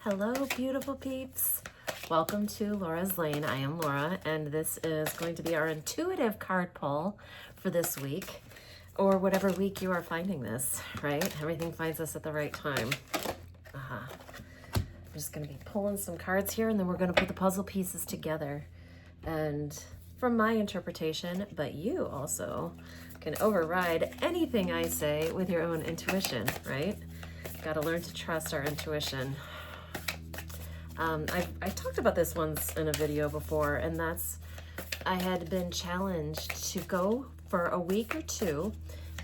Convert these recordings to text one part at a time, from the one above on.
Hello, beautiful peeps. Welcome to Laura's Lane. I am Laura, and this is going to be our intuitive card pull for this week, or whatever week you are finding this, right? Everything finds us at the right time. I'm just going to be pulling some cards here, and then we're going to put the puzzle pieces together. And from my interpretation, but you also can override anything I say with your own intuition, right? Got to learn to trust our intuition. I talked about this once in a video before, and that's I had been challenged to go for a week or two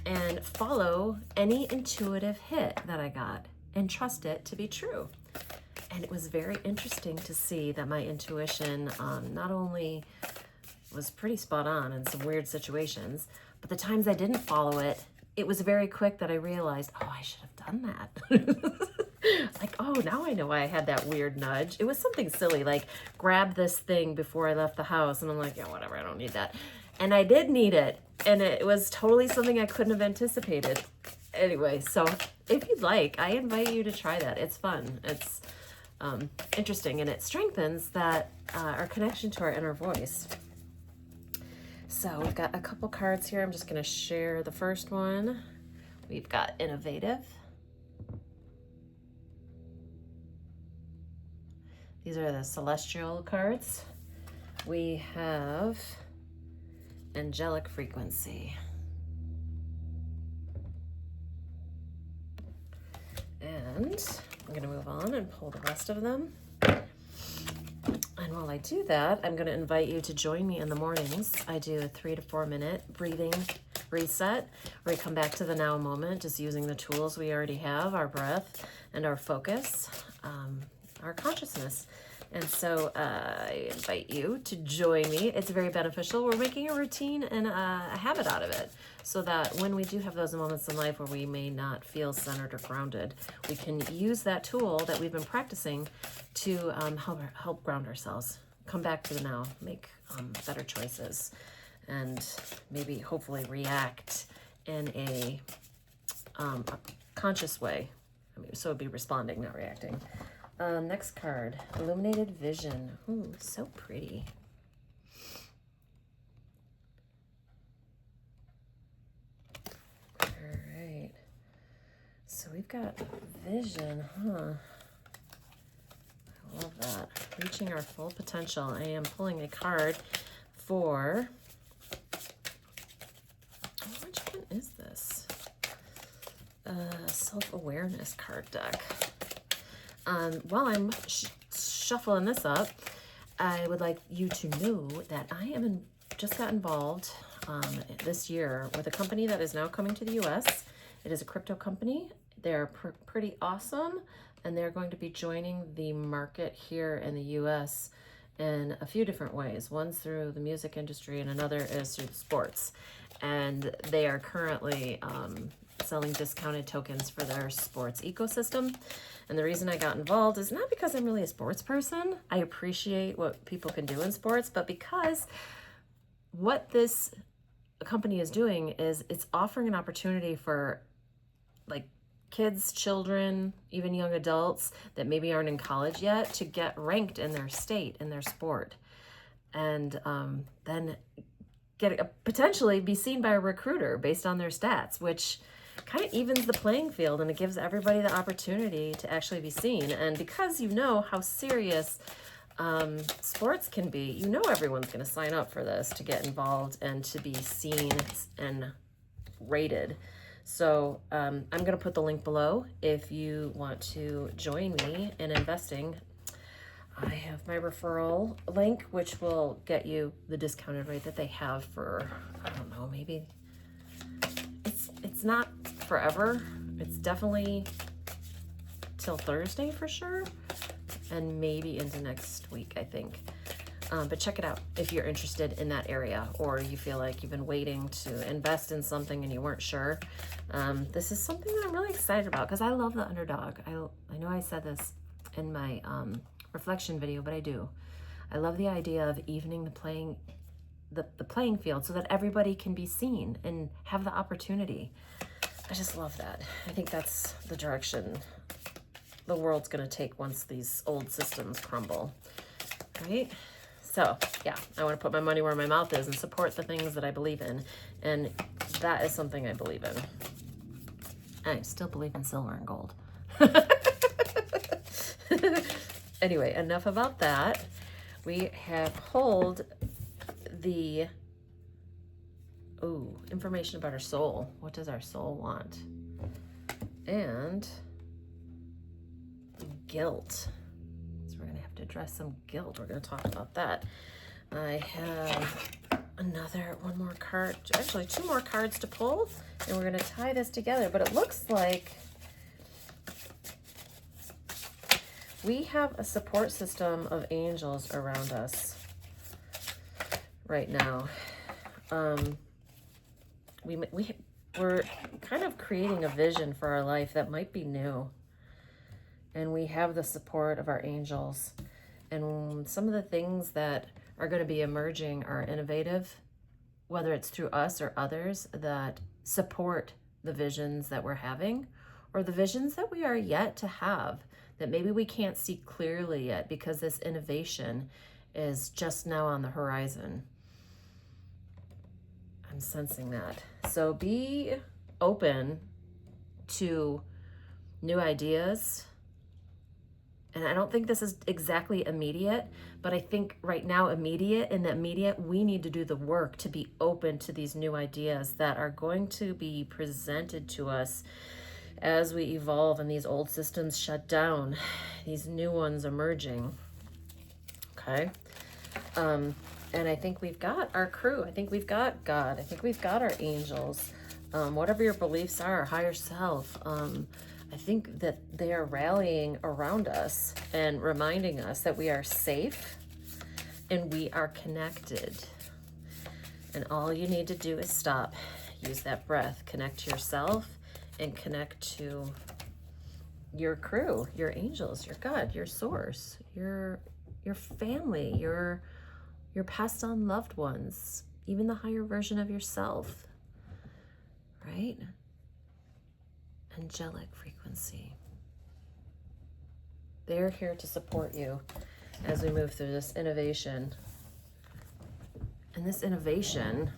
and follow any intuitive hit that I got and trust it to be true. And it was very interesting to see that my intuition not only was pretty spot on in some weird situations, but the times I didn't follow it, it was very quick that I realized, oh, I should have done that. Like, oh, now I know why I had that weird nudge. It was something silly, like grab this thing before I left the house. And I'm like, yeah, whatever, I don't need that. And I did need it. And it was totally something I couldn't have anticipated. Anyway, so if you'd like, I invite you to try that. It's fun. It's interesting. And it strengthens that our connection to our inner voice. So we've got a couple cards here. I'm just going to share the first one. We've got innovative. These are the celestial cards. We have angelic frequency. And I'm going to move on and pull the rest of them. And while I do that, I'm going to invite you to join me in the mornings. I do a 3 to 4 minute breathing reset where we come back to the now moment, just using the tools we already have, our breath and our focus, our consciousness. And so I invite you to join me. It's very beneficial. We're making a routine and a habit out of it so that when we do have those moments in life where we may not feel centered or grounded, we can use that tool that we've been practicing to help ground ourselves, come back to the now, make better choices, and maybe hopefully react in a conscious way. So it'd be responding, not reacting. Next card, Illuminated Vision. Ooh, so pretty. All right. So we've got vision, huh? I love that. Reaching our full potential. I am pulling a card for, which one is this? Self-awareness card deck. While I'm shuffling this up, I would like you to know that I am just got involved this year with a company that is now coming to the U.S. It is a crypto company. They're pretty awesome, and they're going to be joining the market here in the U.S. in a few different ways. One's through the music industry, and another is through sports. And they are currently selling discounted tokens for their sports ecosystem. And the reason I got involved is not because I'm really a sports person. I appreciate what people can do in sports, but because what this company is doing is it's offering an opportunity for like kids, children, even young adults that maybe aren't in college yet to get ranked in their state, in their sport. And then potentially be seen by a recruiter based on their stats, which kind of evens the playing field, and it gives everybody the opportunity to actually be seen. And because you know how serious sports can be, you know everyone's going to sign up for this to get involved and to be seen and rated. So I'm going to put the link below if you want to join me in investing. I have my referral link, which will get you the discounted rate that they have for, I don't know, maybe it's not forever. It's definitely till Thursday for sure, and maybe into next week, I think. But check it out if you're interested in that area, or you feel like you've been waiting to invest in something and you weren't sure. This is something that I'm really excited about because I love the underdog. I know I said this in my reflection video, but I do. I love the idea of evening the playing field so that everybody can be seen and have the opportunity. I just love that. I think that's the direction the world's going to take once these old systems crumble, right? So yeah, I want to put my money where my mouth is and support the things that I believe in. And that is something I believe in. I still believe in silver and gold. Anyway, enough about that. We have pulled the information about our soul. What does our soul want? And guilt. So we're going to have to address some guilt. We're going to talk about that. I have one more card, actually 2 more cards to pull, and we're going to tie this together. But it looks like we have a support system of angels around us right now. We're kind of creating a vision for our life that might be new. And we have the support of our angels. And some of the things that are going to be emerging are innovative, whether it's through us or others that support the visions that we're having, or the visions that we are yet to have that maybe we can't see clearly yet because this innovation is just now on the horizon. I'm sensing that. So be open to new ideas. And I don't think this is exactly immediate, but I think right now immediate, we need to do the work to be open to these new ideas that are going to be presented to us as we evolve and these old systems shut down, these new ones emerging. Okay. And I think we've got our crew. I think we've got God. I think we've got our angels. Whatever your beliefs are, higher self. I think that they are rallying around us and reminding us that we are safe and we are connected. And all you need to do is stop. Use that breath. Connect to yourself and connect to your crew, your angels, your God, your source, your family, your passed on loved ones, even the higher version of yourself, right? Angelic frequency. They're here to support you as we move through this innovation. And this innovation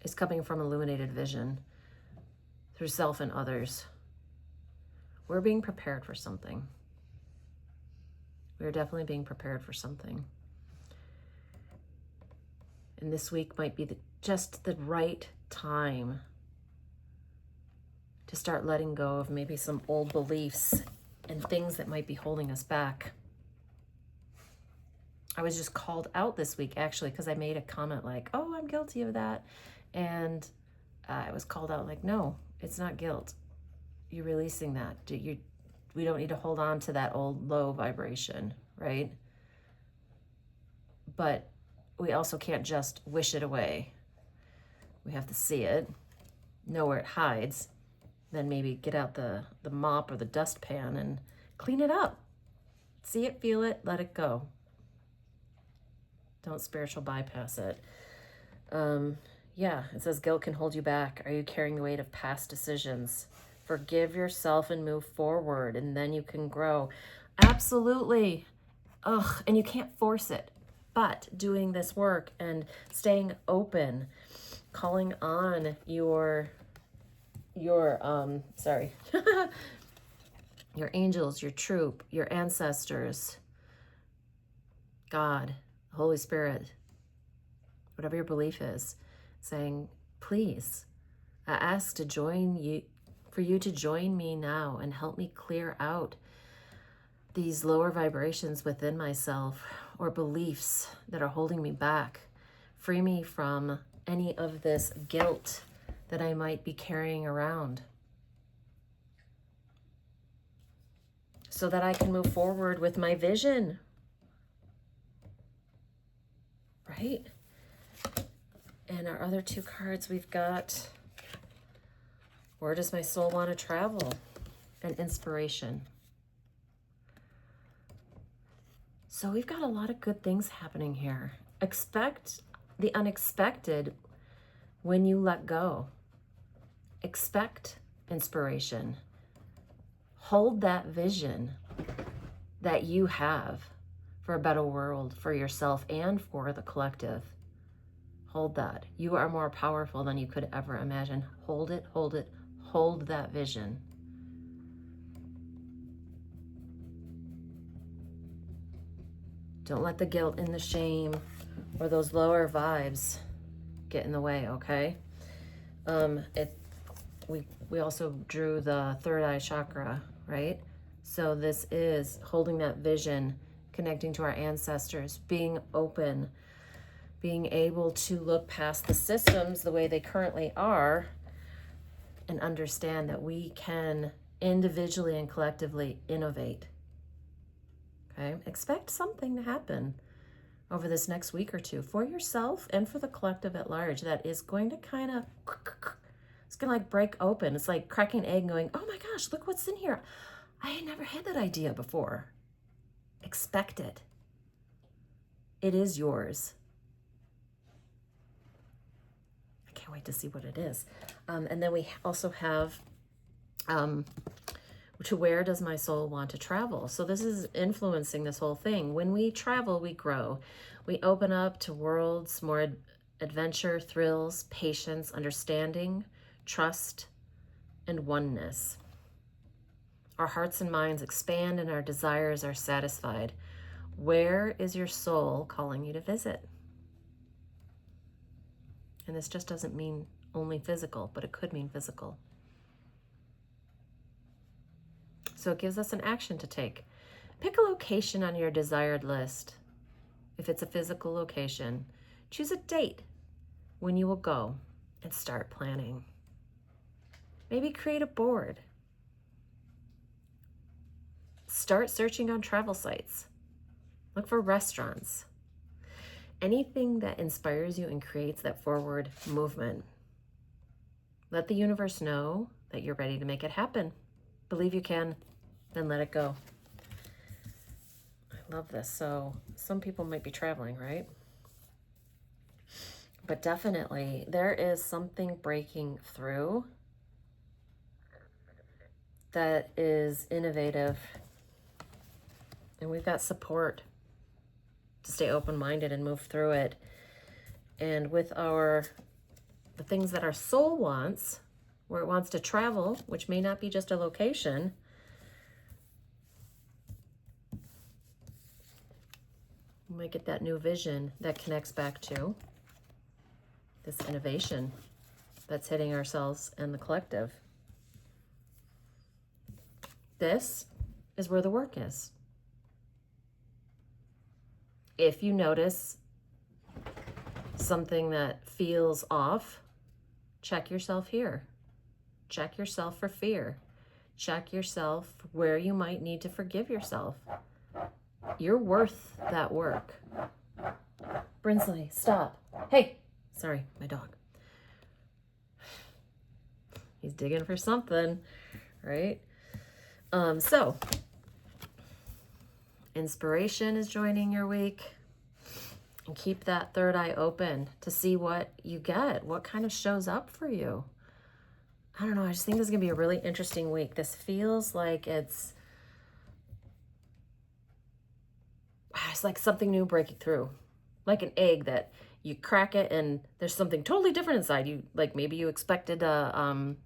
is coming from illuminated vision through self and others. We're being prepared for something. We're definitely being prepared for something. And this week might be just the right time to start letting go of maybe some old beliefs and things that might be holding us back. I was just called out this week, actually, because I made a comment like, oh, I'm guilty of that. And I was called out like, no, it's not guilt. You're releasing that. We don't need to hold on to that old low vibration, right? But we also can't just wish it away. We have to see it, know where it hides, then maybe get out the mop or the dustpan and clean it up. See it, feel it, let it go. Don't spiritual bypass it. Yeah, it says guilt can hold you back. Are you carrying the weight of past decisions? Forgive yourself and move forward, and then you can grow. Absolutely. And you can't force it. But doing this work and staying open, calling on your your angels, your troop, your ancestors, God, the Holy Spirit, whatever your belief is, saying, please, I ask to join you, for you to join me now and help me clear out these lower vibrations within myself or beliefs that are holding me back. Free me from any of this guilt that I might be carrying around, so that I can move forward with my vision, right? And our other 2 cards, we've got, where does my soul want to travel? And inspiration. So we've got a lot of good things happening here. Expect the unexpected when you let go. Expect inspiration. Hold that vision that you have for a better world, for yourself and for the collective. Hold that. You are more powerful than you could ever imagine. Hold it, hold it, hold that vision. Don't let the guilt and the shame or those lower vibes get in the way, okay? We also drew the third eye chakra, right? So this is holding that vision, connecting to our ancestors, being open, being able to look past the systems the way they currently are and understand that we can individually and collectively innovate. Okay? Expect something to happen over this next week or two for yourself and for the collective at large that is going to kind of, it's going to like break open. It's like cracking an egg and going, oh my gosh, look what's in here. I had never had that idea before. Expect it. It is yours. I can't wait to see what it is. And then we also have, to where does my soul want to travel? So this is influencing this whole thing. When we travel, we grow. We open up to worlds, more adventure, thrills, patience, understanding, trust, and oneness. Our hearts and minds expand and our desires are satisfied. Where is your soul calling you to visit? And this just doesn't mean only physical, but it could mean physical. So it gives us an action to take. Pick a location on your desired list. If it's a physical location, choose a date when you will go and start planning. Maybe create a board. Start searching on travel sites. Look for restaurants. Anything that inspires you and creates that forward movement. Let the universe know that you're ready to make it happen. Believe you can, then let it go. I love this. So some people might be traveling, right? But definitely there is something breaking through that is innovative. And we've got support to stay open-minded and move through it. And with the things that our soul wants, where it wants to travel, which may not be just a location, we might get that new vision that connects back to this innovation that's hitting ourselves and the collective. This is where the work is. If you notice something that feels off, check yourself here. Check yourself for fear. Check yourself where you might need to forgive yourself. You're worth that work. Brinsley, stop. Hey, sorry, my dog. He's digging for something, right? So, inspiration is joining your week. And keep that third eye open to see what you get, what kind of shows up for you. I don't know, I just think this is going to be a really interesting week. This feels like it's like something new breaking through. Like an egg that you crack it and there's something totally different inside. You like maybe you expected an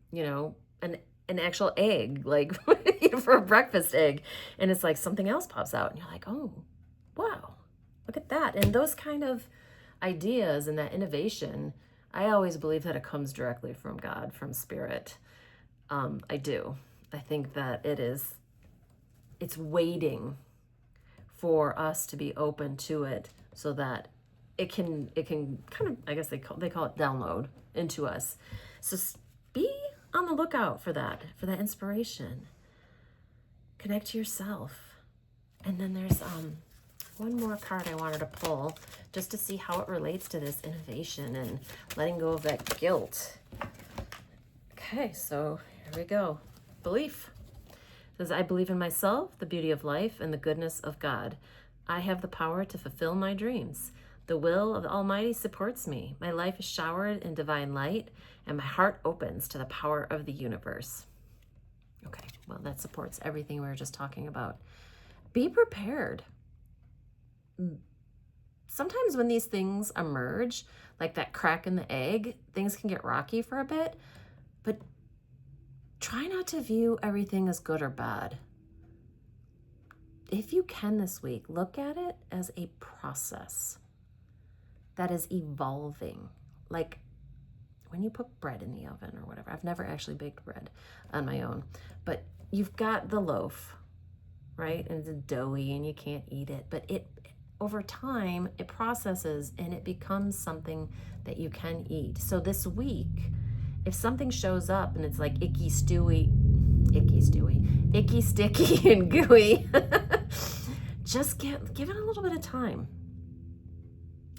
actual egg, like for a breakfast egg, and it's like something else pops out and you're like, "Oh, wow. Look at that." And those kind of ideas and that innovation, I always believe that it comes directly from God, from spirit. I do. I think that it's waiting for us to be open to it so that it can kind of, I guess they call it download into us. So be on the lookout for that inspiration. Connect to yourself. And then there's one more card I wanted to pull just to see how it relates to this innovation and letting go of that guilt. Okay, so here we go. Belief. It says, I believe in myself, the beauty of life, and the goodness of God. I have the power to fulfill my dreams. The will of the Almighty supports me. My life is showered in divine light, and my heart opens to the power of the universe. Okay, well, that supports everything we were just talking about. Be prepared. Sometimes when these things emerge, like that crack in the egg, things can get rocky for a bit, but try not to view everything as good or bad. If you can this week, look at it as a process that is evolving. Like when you put bread in the oven or whatever. I've never actually baked bread on my own, but you've got the loaf, right? And it's doughy and you can't eat it, but over time, it processes and it becomes something that you can eat. So this week, if something shows up and it's like icky, sticky and gooey, just give it a little bit of time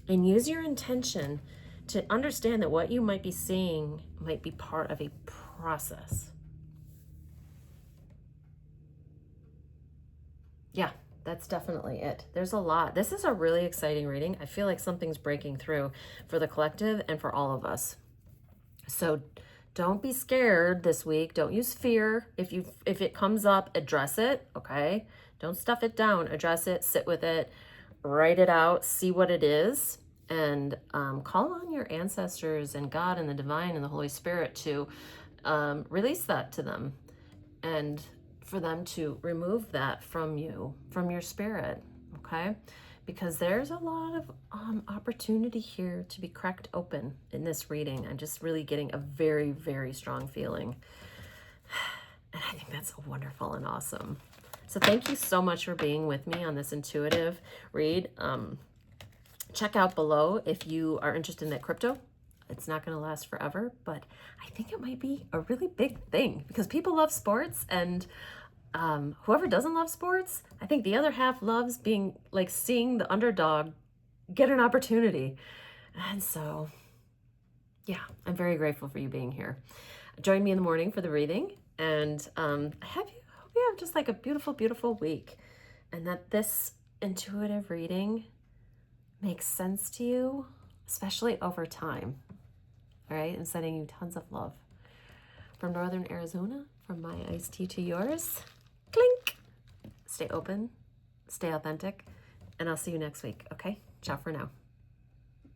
and use your intention to understand that what you might be seeing might be part of a process. Yeah, that's definitely it. There's a lot. This is a really exciting reading. I feel like something's breaking through for the collective and for all of us. So don't be scared this week. Don't use fear. If it comes up, address it, okay? Don't stuff it down. Address it, sit with it, write it out, see what it is, and call on your ancestors and God and the divine and the Holy Spirit to release that to them and for them to remove that from you, from your spirit, okay? Because there's a lot of opportunity here to be cracked open in this reading. I'm just really getting a very, very strong feeling. And I think that's wonderful and awesome. So thank you so much for being with me on this intuitive read. Check out below if you are interested in that crypto. It's not going to last forever, but I think it might be a really big thing because people love sports, and whoever doesn't love sports, I think the other half loves being like seeing the underdog get an opportunity. And so, yeah, I'm very grateful for you being here. Join me in the morning for the reading, and I hope you have just like a beautiful, beautiful week, and that this intuitive reading makes sense to you, especially over time. All right, I'm sending you tons of love. From Northern Arizona, from my iced tea to yours. Clink. Stay open, stay authentic, and I'll see you next week, okay? Ciao for now.